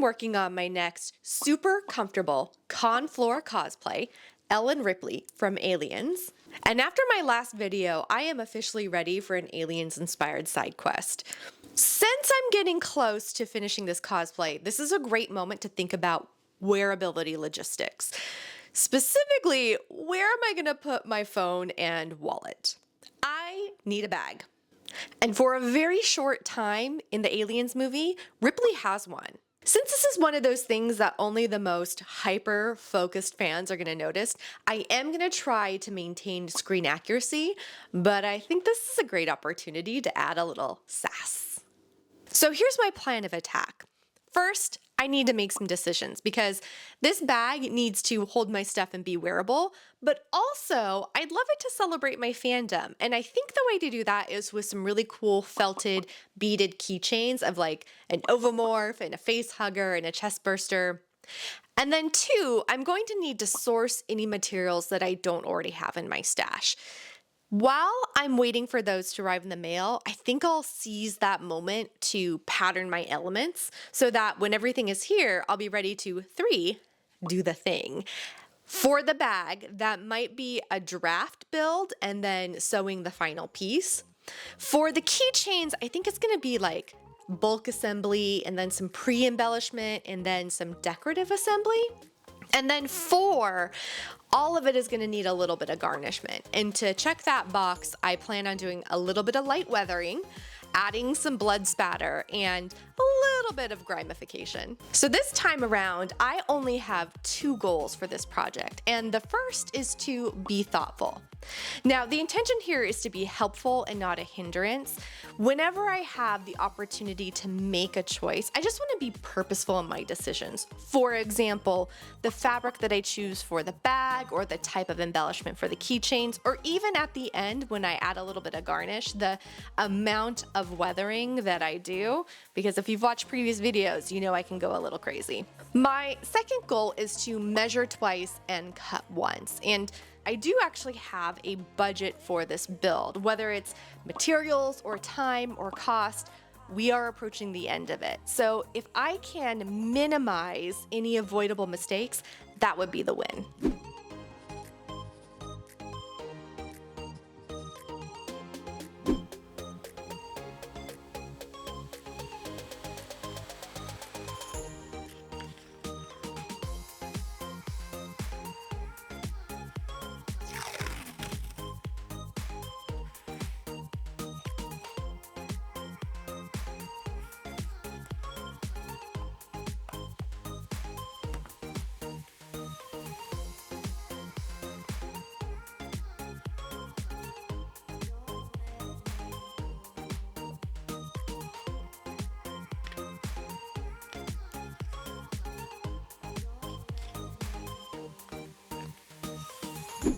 been working on my next super comfortable con floor cosplay, Ellen Ripley from Aliens. And after my last video, I am officially ready for an Aliens-inspired side quest. Since I'm getting close to finishing this cosplay, this is a great moment to think about wearability logistics. Specifically, where am I gonna put my phone and wallet? I need a bag. And for a very short time in the Aliens movie, Ripley has one. Since this is one of those things that only the most hyper-focused fans are going to notice, I am going to try to maintain screen accuracy, but I think this is a great opportunity to add a little sass. So here's my plan of attack. First, I need to make some decisions because this bag needs to hold my stuff and be wearable, but also I'd love it to celebrate my fandom. And I think the way to do that is with some really cool felted beaded keychains of like an ovomorph and a face hugger and a chest burster. And then two, I'm going to need to source any materials that I don't already have in my stash. While I'm waiting for those to arrive in the mail, I think I'll seize that moment to pattern my elements so that when everything is here, I'll be ready to 3, do the thing. For the bag, that might be a draft build and then sewing the final piece. For the keychains, I think it's gonna be like bulk assembly and then some pre-embellishment and then some decorative assembly. And then 4, all of it is going to need a little bit of garnishment. And to check that box, I plan on doing a little bit of light weathering, adding some blood spatter, and a little bit of grime-ification. So this time around, I only have 2 goals for this project, and the first is to be thoughtful. Now, the intention here is to be helpful and not a hindrance. Whenever I have the opportunity to make a choice, I just want to be purposeful in my decisions. For example, the fabric that I choose for the bag or the type of embellishment for the keychains, or even at the end when I add a little bit of garnish, the amount of weathering that I do, because if you've watched previous videos, you know I can go a little crazy. My second goal is to measure twice and cut once. And I do actually have a budget for this build, whether it's materials or time or cost. We are approaching the end of it. So if I can minimize any avoidable mistakes, that would be the win.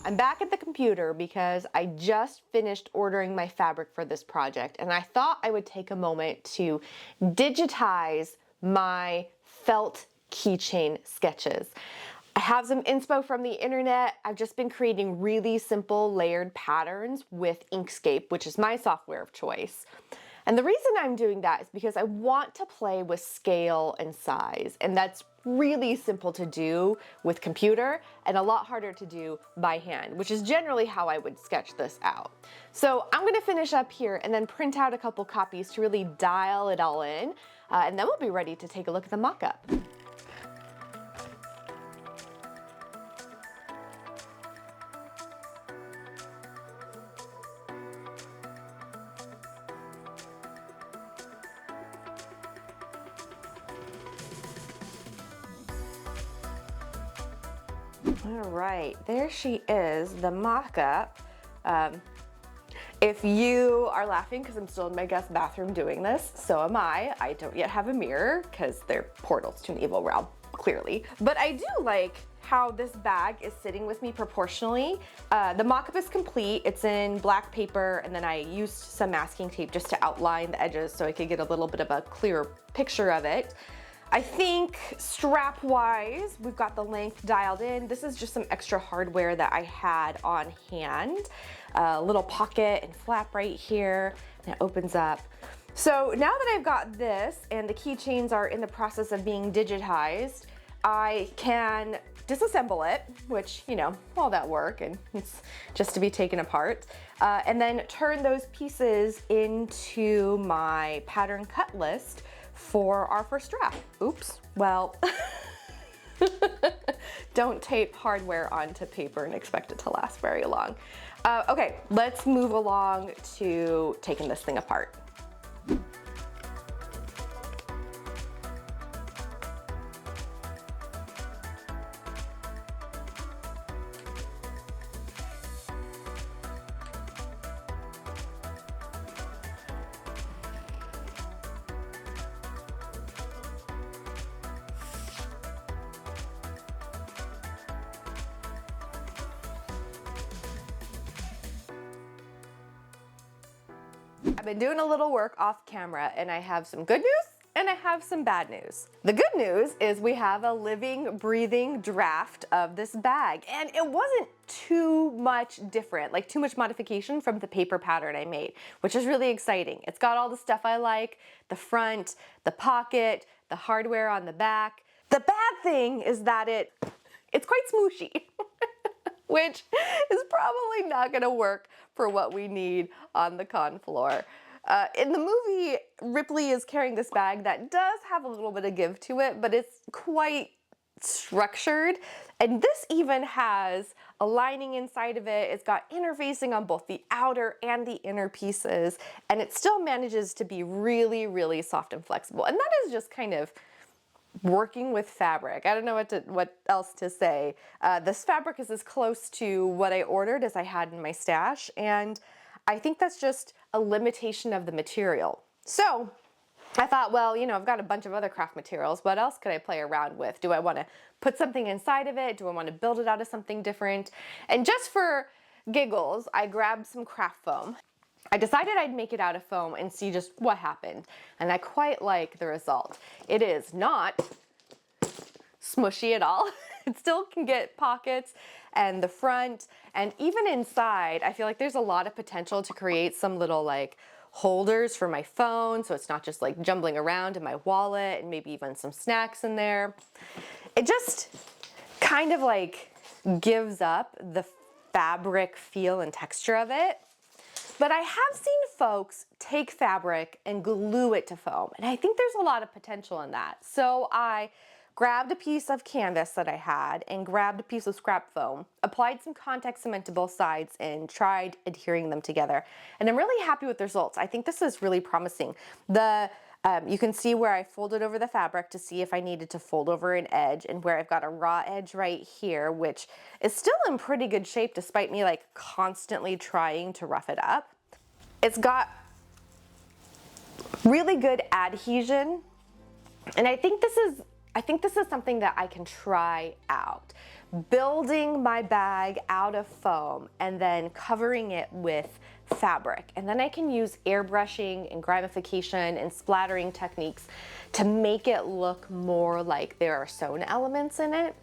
I'm back at the computer because I just finished ordering my fabric for this project, and I thought I would take a moment to digitize my felt keychain sketches. I have some inspo from the internet. I've just been creating really simple layered patterns with Inkscape, which is my software of choice. And the reason I'm doing that is because I want to play with scale and size, and that's really simple to do with computer and a lot harder to do by hand, which is generally how I would sketch this out. So I'm gonna finish up here and then print out a couple copies to really dial it all in, and then we'll be ready to take a look at the mock-up. All right, there she is, the mock-up. If you are laughing because I'm still in my guest bathroom doing this, so am I. I don't yet have a mirror because they're portals to an evil realm, clearly. But I do like how this bag is sitting with me proportionally. The mock-up is complete. It's in black paper, and then I used some masking tape just to outline the edges so I could get a little bit of a clearer picture of it. I think strap-wise, we've got the length dialed in. This is just some extra hardware that I had on hand. A little pocket and flap right here, and it opens up. So now that I've got this and the keychains are in the process of being digitized, I can disassemble it, which, you know, all that work and it's just to be taken apart, and then turn those pieces into my pattern cut list for our first draft. Oops, well, don't tape hardware onto paper and expect it to last very long. Okay, let's move along to taking this thing apart. I've been doing a little work off camera and I have some good news and I have some bad news. The good news is we have a living, breathing draft of this bag, and it wasn't too much different, like too much modification from the paper pattern I made, which is really exciting. It's got all the stuff I like, the front, the pocket, the hardware on the back. The bad thing is that it's quite smooshy. Which is probably not gonna work for what we need on the con floor. In the movie, Ripley is carrying this bag that does have a little bit of give to it, but it's quite structured. And this even has a lining inside of it. It's got interfacing on both the outer and the inner pieces, and it still manages to be really, really soft and flexible. And that is just kind of working with fabric. I don't know what else to say. This fabric is as close to what I ordered as I had in my stash, and I think that's just a limitation of the material. So I thought, well, you know, I've got a bunch of other craft materials. What else could I play around with? Do I want to put something inside of it? Do I want to build it out of something different? And just for giggles, I grabbed some craft foam. I decided I'd make it out of foam and see just what happened, and I quite like the result. It is not smushy at all. It still can get pockets and the front, and even inside, I feel like there's a lot of potential to create some little like holders for my phone, so it's not just like jumbling around in my wallet, and maybe even some snacks in there. It just kind of like gives up the fabric feel and texture of it. But I have seen folks take fabric and glue it to foam, and I think there's a lot of potential in that. So I grabbed a piece of canvas that I had and grabbed a piece of scrap foam, applied some contact cement to both sides, and tried adhering them together. And I'm really happy with the results. I think this is really promising. You can see where I folded over the fabric to see if I needed to fold over an edge, and where I've got a raw edge right here, which is still in pretty good shape despite me like constantly trying to rough it up. It's got really good adhesion, and I think this is something that I can try out. Building my bag out of foam and then covering it with fabric. And then I can use airbrushing and grime-ification and splattering techniques to make it look more like there are sewn elements in it.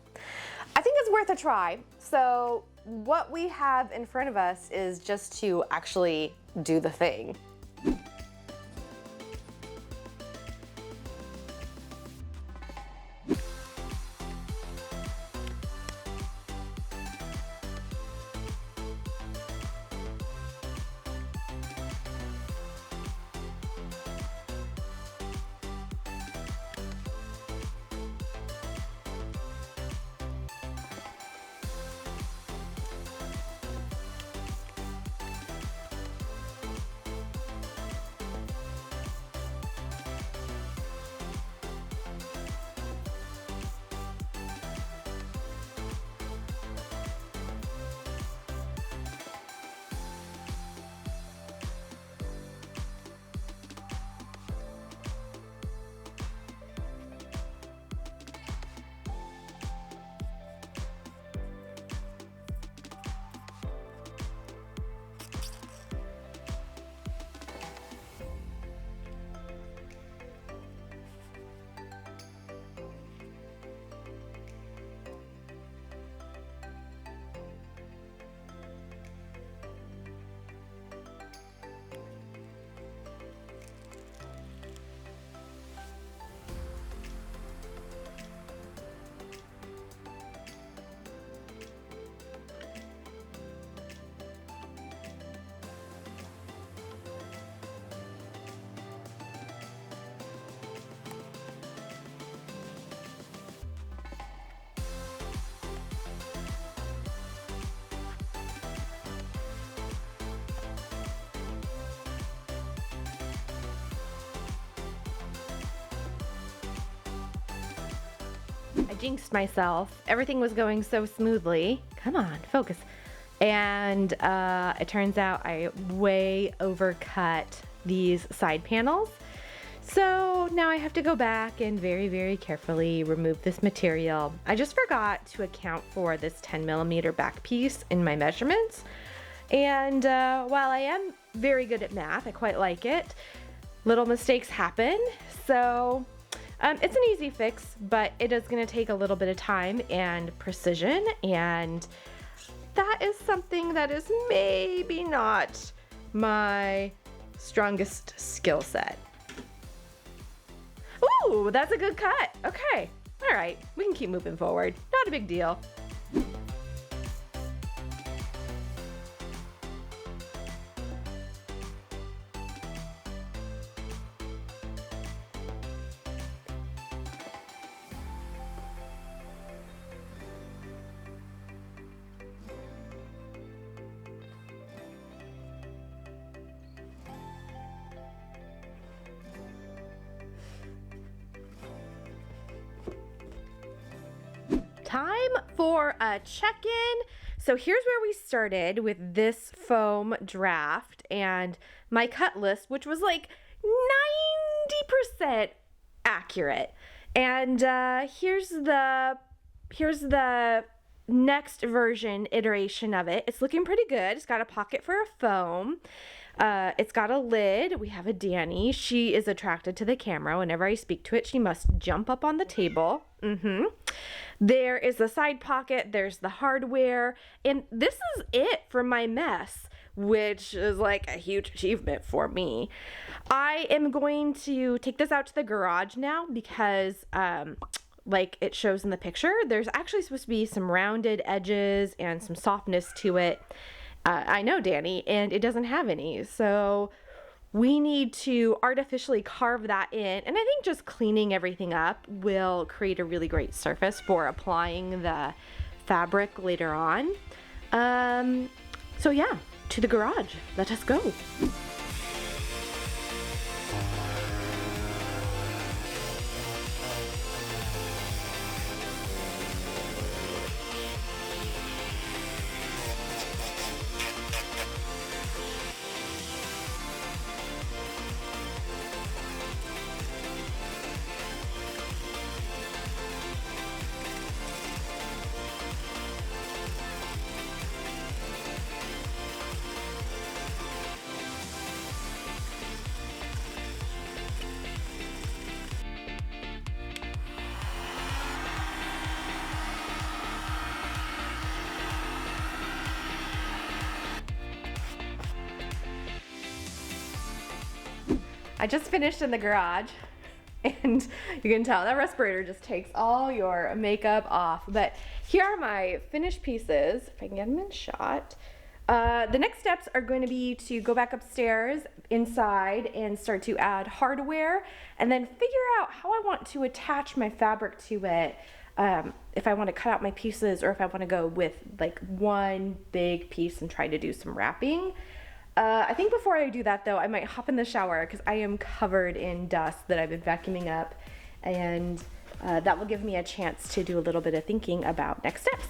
I think it's worth a try. So what we have in front of us is just to actually do the thing. I jinxed myself. Everything was going so smoothly. Come on, focus. And it turns out I way overcut these side panels. So now I have to go back and very, very carefully remove this material. I just forgot to account for this 10mm back piece in my measurements. And while I am very good at math, I quite like it, little mistakes happen. So it's an easy fix, but it is gonna take a little bit of time and precision, and that is something that is maybe not my strongest skill set. Ooh, that's a good cut. Okay, all right, we can keep moving forward. Not a big deal. Time for a check-in. So here's where we started with this foam draft and my cut list, which was like 90% accurate. And here's the next version iteration of it. It's looking pretty good. It's got a pocket for a foam. It's got a lid. We have a Danny. She is attracted to the camera. Whenever I speak to it, she must jump up on the table. There is the side pocket. There's the hardware. And this is it for my mess, which is like a huge achievement for me. I am going to take this out to the garage now because like it shows in the picture, there's actually supposed to be some rounded edges and some softness to it. I know, Danny, and it doesn't have any. So we need to artificially carve that in. And I think just cleaning everything up will create a really great surface for applying the fabric later on. So yeah, to the garage. Let us go. I just finished in the garage, and you can tell that respirator just takes all your makeup off. But here are my finished pieces, if I can get them in shot. The next steps are going to be to go back upstairs inside and start to add hardware, and then figure out how I want to attach my fabric to it. If I want to cut out my pieces, or if I want to go with like one big piece and try to do some wrapping. I think before I do that though, I might hop in the shower because I am covered in dust that I've been vacuuming up, and that will give me a chance to do a little bit of thinking about next steps.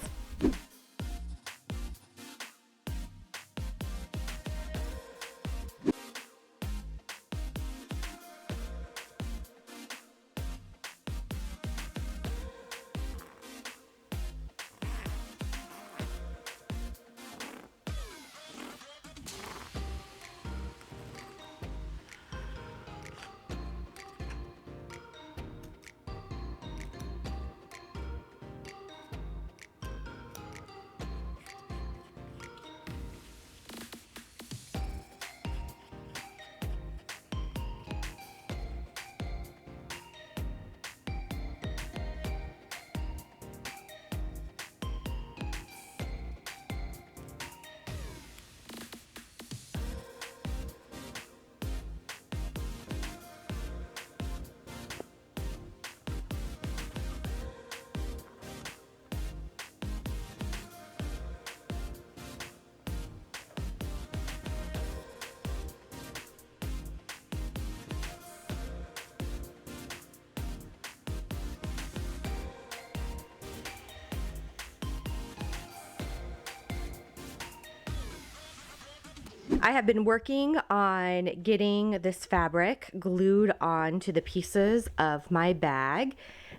I have been working on getting this fabric glued onto the pieces of my bag.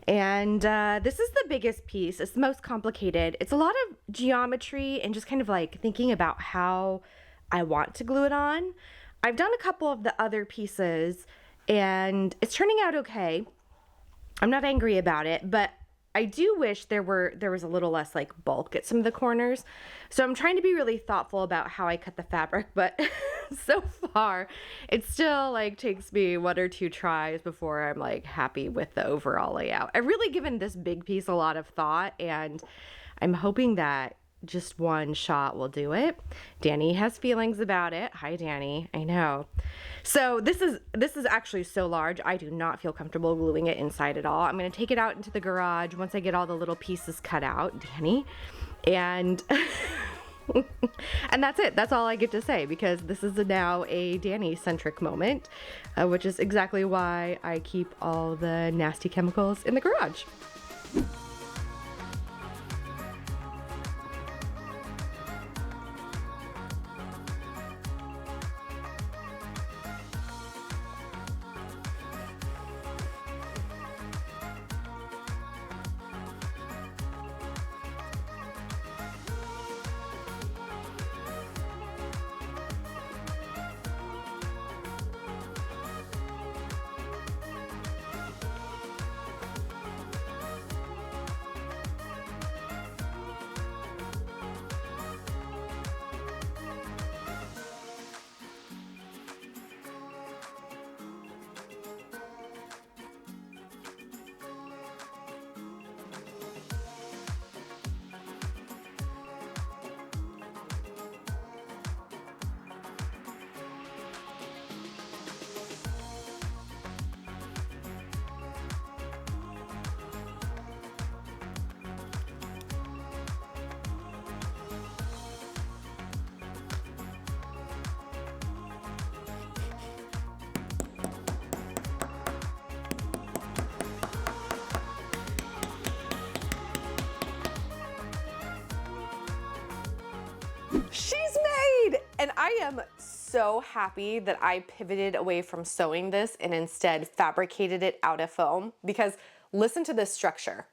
And this is the biggest piece. It's the most complicated. It's a lot of geometry and just kind of like thinking about how I want to glue it on. I've done a couple of the other pieces and it's turning out okay. I'm not angry about it, but I do wish there was a little less like bulk at some of the corners. So I'm trying to be really thoughtful about how I cut the fabric, but so far it still like takes me 1 or 2 tries before I'm like happy with the overall layout. I've really given this big piece a lot of thought and I'm hoping that just one shot will do it. Danny has feelings about it. Hi, Danny. I know. So this is actually so large. I do not feel comfortable gluing it inside at all. I'm going to take it out into the garage once I get all the little pieces cut out, Danny. And and that's it. That's all I get to say because this is now a Danny-centric moment, which is exactly why I keep all the nasty chemicals in the garage. She's made! And I am so happy that I pivoted away from sewing this and instead fabricated it out of foam because listen to this structure.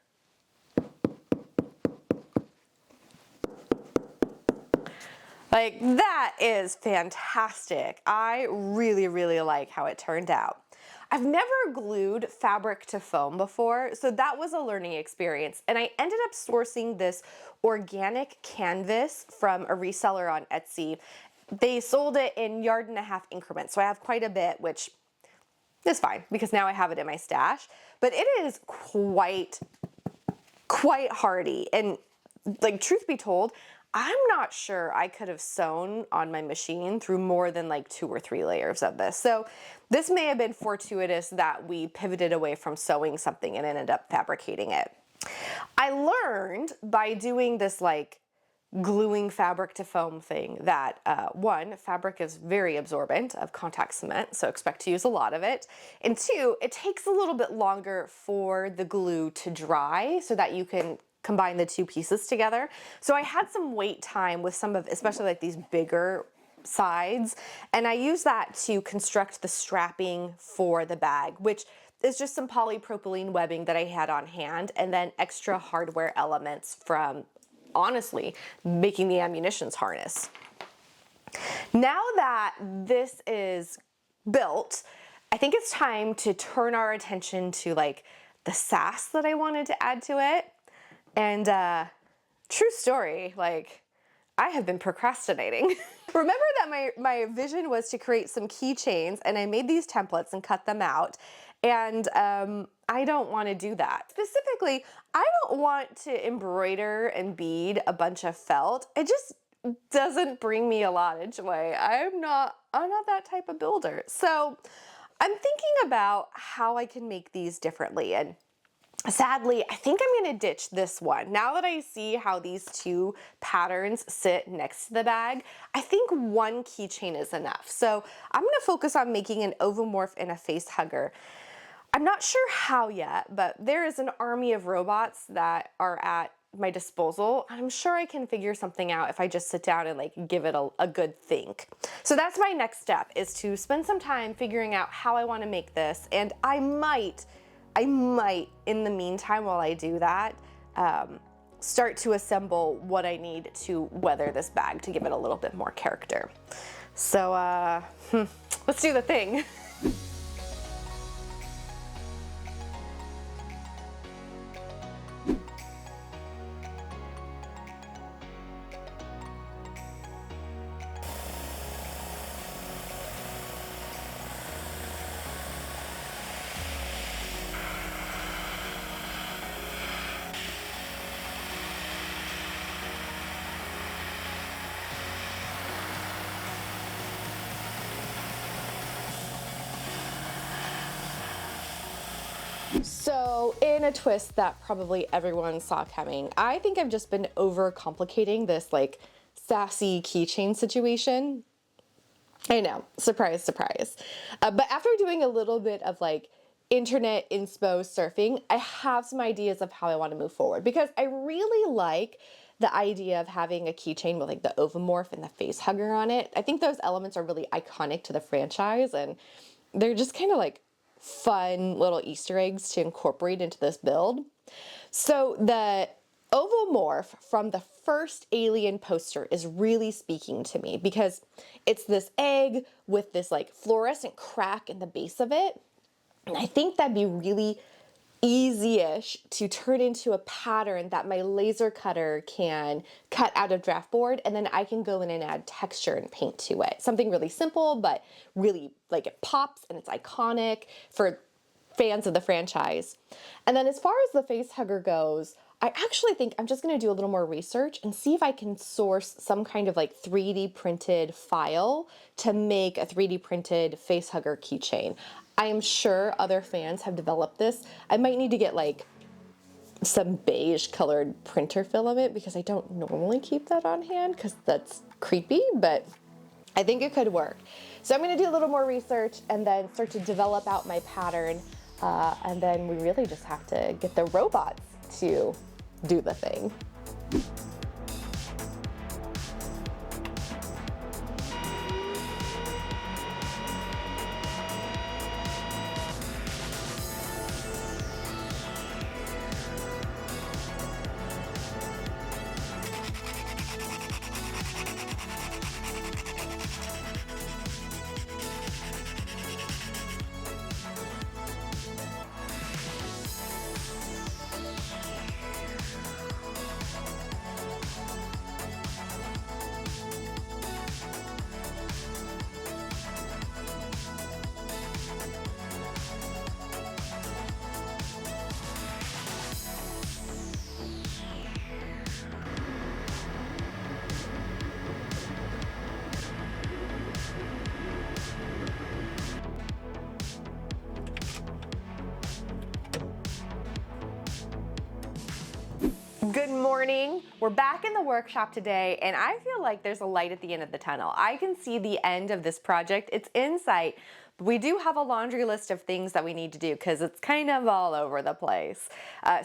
Like that is fantastic. I really, really like how it turned out. I've never glued fabric to foam before, so that was a learning experience. And I ended up sourcing this organic canvas from a reseller on Etsy. They sold it in 1.5-yard increments, so I have quite a bit, which is fine because now I have it in my stash. But it is quite hardy. And like, truth be told, I'm not sure I could have sewn on my machine through more than like 2 or 3 layers of this. So this may have been fortuitous that we pivoted away from sewing something and ended up fabricating it. I learned by doing this like gluing fabric to foam thing that one, fabric is very absorbent of contact cement, so expect to use a lot of it. And 2, it takes a little bit longer for the glue to dry so that you can combine the 2 pieces together. So I had some wait time with some of, especially like these bigger sides, and I used that to construct the strapping for the bag, which is just some polypropylene webbing that I had on hand and then extra hardware elements from, honestly, making the ammunitions harness. Now that this is built, I think it's time to turn our attention to like the sass that I wanted to add to it. And true story, like I have been procrastinating. Remember that my vision was to create some keychains, and I made these templates and cut them out. And I don't want to do that. Specifically, I don't want to embroider and bead a bunch of felt. It just doesn't bring me a lot of joy. I'm not that type of builder. So I'm thinking about how I can make these differently. And sadly, I think I'm going to ditch this one. Now that I see how these 2 patterns sit next to the bag, I think 1 keychain is enough. So I'm going to focus on making an ovomorph and a face hugger. I'm not sure how yet, but there is an army of robots that are at my disposal. I'm sure I can figure something out if I just sit down and like give it a good think. So that's my next step, is to spend some time figuring out how I want to make this. And I might in the meantime, while I do that, start to assemble what I need to weather this bag to give it a little bit more character. So let's do the thing. So in a twist that probably everyone saw coming, I think I've just been overcomplicating this like sassy keychain situation. I know, surprise, surprise. But after doing a little bit of like internet inspo surfing, I have some ideas of how I want to move forward, because I really like the idea of having a keychain with like the ovomorph and the face hugger on it. I think those elements are really iconic to the franchise, and they're just kind of like fun little Easter eggs to incorporate into this build. So the ovomorph from the first Alien poster is really speaking to me, because it's this egg with this like fluorescent crack in the base of it. And I think that'd be really easy-ish to turn into a pattern that my laser cutter can cut out of draft board, and then I can go in and add texture and paint to it. Something really simple, but really like it pops and it's iconic for fans of the franchise. And then as far as the face hugger goes, I actually think I'm just going to do a little more research and see if I can source some kind of like 3D printed file to make a 3D printed face hugger keychain. I am sure other fans have developed this. I might need to get like some beige colored printer filament, because I don't normally keep that on hand because that's creepy, but I think it could work. So I'm going to do a little more research and then start to develop out my pattern. And then we really just have to get the robots to do the thing. Good morning. We're back in the workshop today, and I feel like there's a light at the end of the tunnel. I can see the end of this project. It's in sight. But we do have a laundry list of things that we need to do because it's kind of all over the place.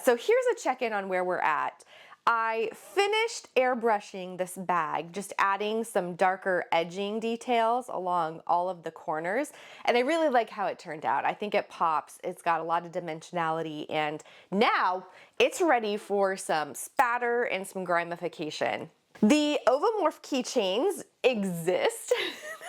So here's a check-in on where we're at. I finished airbrushing this bag, just adding some darker edging details along all of the corners, and I really like how it turned out. I think it pops, it's got a lot of dimensionality, and now it's ready for some spatter and some grime-ification. The ovomorph keychains exist.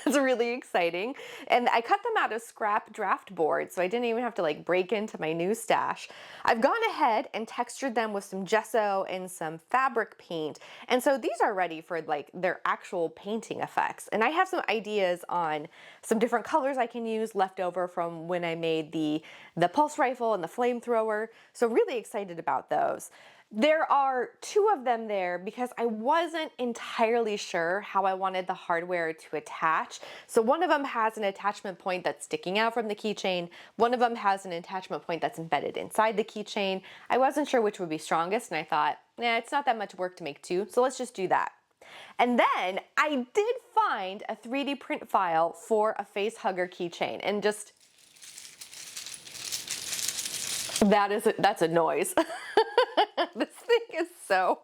That's really exciting. And I cut them out of scrap draft board, so I didn't even have to like break into my new stash. I've gone ahead and textured them with some gesso and some fabric paint. And so these are ready for like their actual painting effects. And I have some ideas on some different colors I can use left over from when I made the pulse rifle and the flamethrower. So really excited about those. There are two of them there because I wasn't entirely sure how I wanted the hardware to attach. So one of them has an attachment point that's sticking out from the keychain. One of them has an attachment point that's embedded inside the keychain. I wasn't sure which would be strongest, and I thought, nah, it's not that much work to make two, so let's just do that. And then I did find a 3D print file for a face hugger keychain, and just that's a noise. This thing is so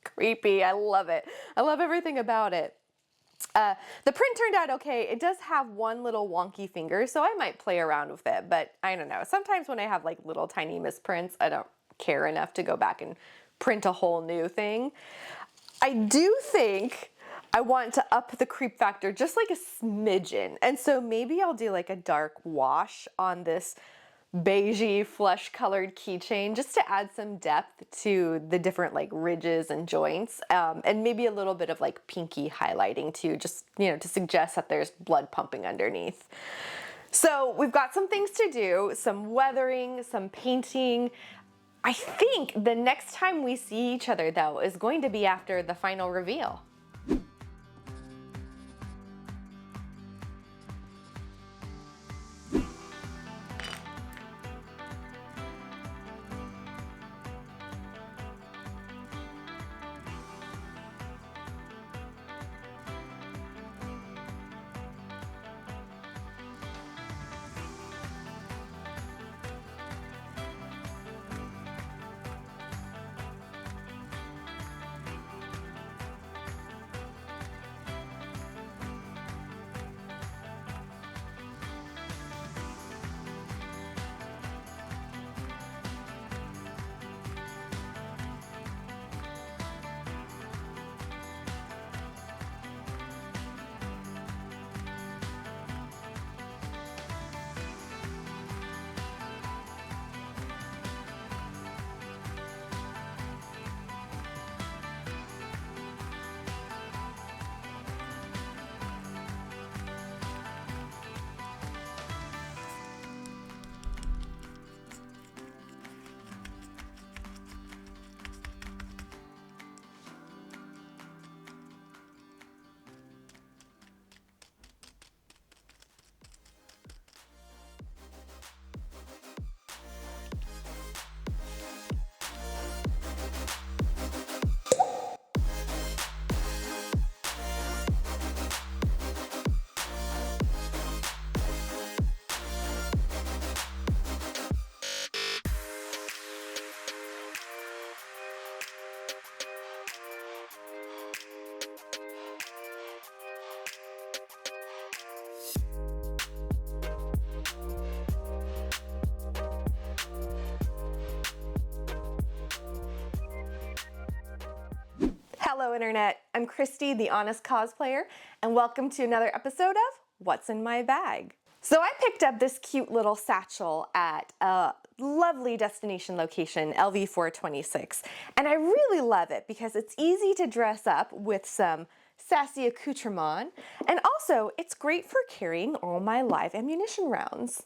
creepy. I love it. I love everything about it. The print turned out okay. It does have one little wonky finger, so I might play around with it, but I don't know. Sometimes when I have like little tiny misprints, I don't care enough to go back and print a whole new thing. I do think I want to up the creep factor just like a smidgen, and so maybe I'll do like a dark wash on this beigey flesh colored keychain just to add some depth to the different like ridges and joints, and maybe a little bit of like pinky highlighting too, just to suggest that there's blood pumping underneath. So we've got some things to do, some weathering, some painting. I think the next time we see each other though is going to be after the final reveal. Hello Internet, I'm Christy, the Honest Cosplayer, and welcome to another episode of What's in My Bag. So I picked up this cute little satchel at a lovely destination location, LV426, and I really love it because it's easy to dress up with some sassy accoutrement, and also it's great for carrying all my live ammunition rounds.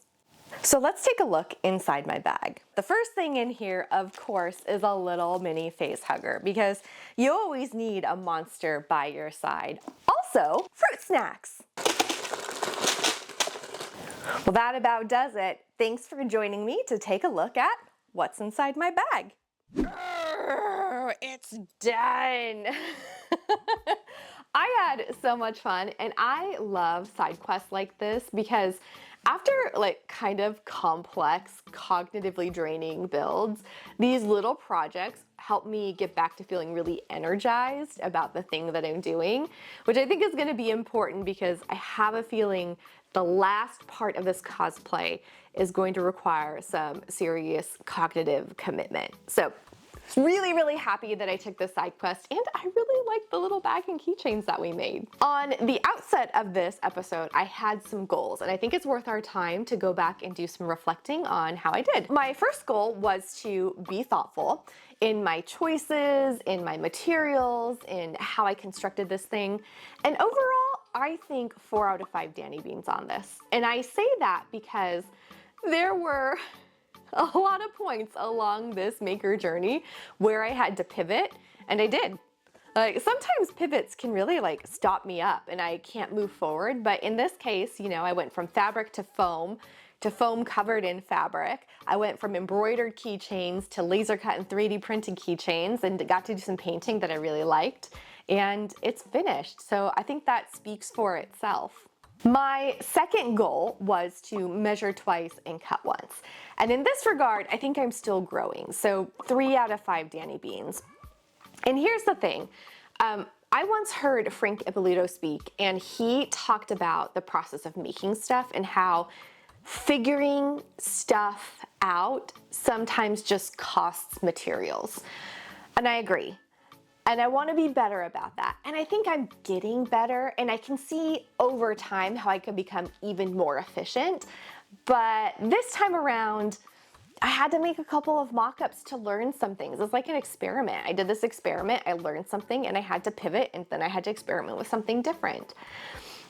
So let's take a look inside my bag. The first thing in here, of course, is a little mini face hugger because you always need a monster by your side. Also, fruit snacks. Well, that about does it. Thanks for joining me to take a look at what's inside my bag. It's done. I had so much fun, and I love side quests like this because after like kind of complex, cognitively draining builds, these little projects help me get back to feeling really energized about the thing that I'm doing, which I think is going to be important because I have a feeling the last part of this cosplay is going to require some serious cognitive commitment. So really, really happy that I took this side quest, and I really like the little bag and keychains that we made. On the outset of this episode, I had some goals, and I think it's worth our time to go back and do some reflecting on how I did. My first goal was to be thoughtful in my choices, in my materials, in how I constructed this thing, and overall, I think 4 out of 5 Danny beans on this. And I say that because there were a lot of points along this maker journey where I had to pivot, and I did. Like sometimes pivots can really like stop me up and I can't move forward, but in this case, I went from fabric to foam covered in fabric. I went from embroidered keychains to laser cut and 3D printed keychains, and got to do some painting that I really liked, and it's finished. So I think that speaks for itself. My second goal was to measure twice and cut once. And in this regard, I think I'm still growing. So 3 out of 5 Danny beans. And here's the thing. I once heard Frank Ippolito speak, and he talked about the process of making stuff and how figuring stuff out sometimes just costs materials. And I agree. And I want to be better about that. And I think I'm getting better, and I can see over time how I can become even more efficient. But this time around, I had to make a couple of mock-ups to learn some things. It's like an experiment. I did this experiment, I learned something, and I had to pivot, and then I had to experiment with something different.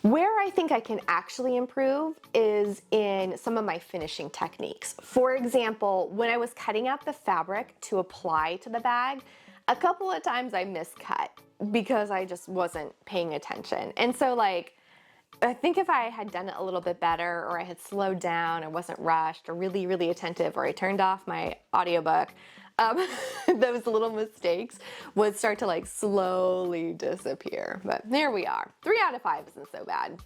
Where I think I can actually improve is in some of my finishing techniques. For example, when I was cutting out the fabric to apply to the bag, a couple of times I miscut because I just wasn't paying attention. And so like, I think if I had done it a little bit better, or I had slowed down, or wasn't rushed, or really, really attentive, or I turned off my audiobook, those little mistakes would start to like slowly disappear. But there we are. 3 out of 5 isn't so bad.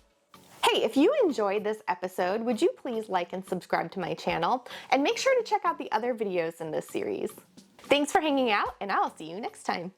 Hey, if you enjoyed this episode, would you please like and subscribe to my channel? And make sure to check out the other videos in this series. Thanks for hanging out, and I'll see you next time.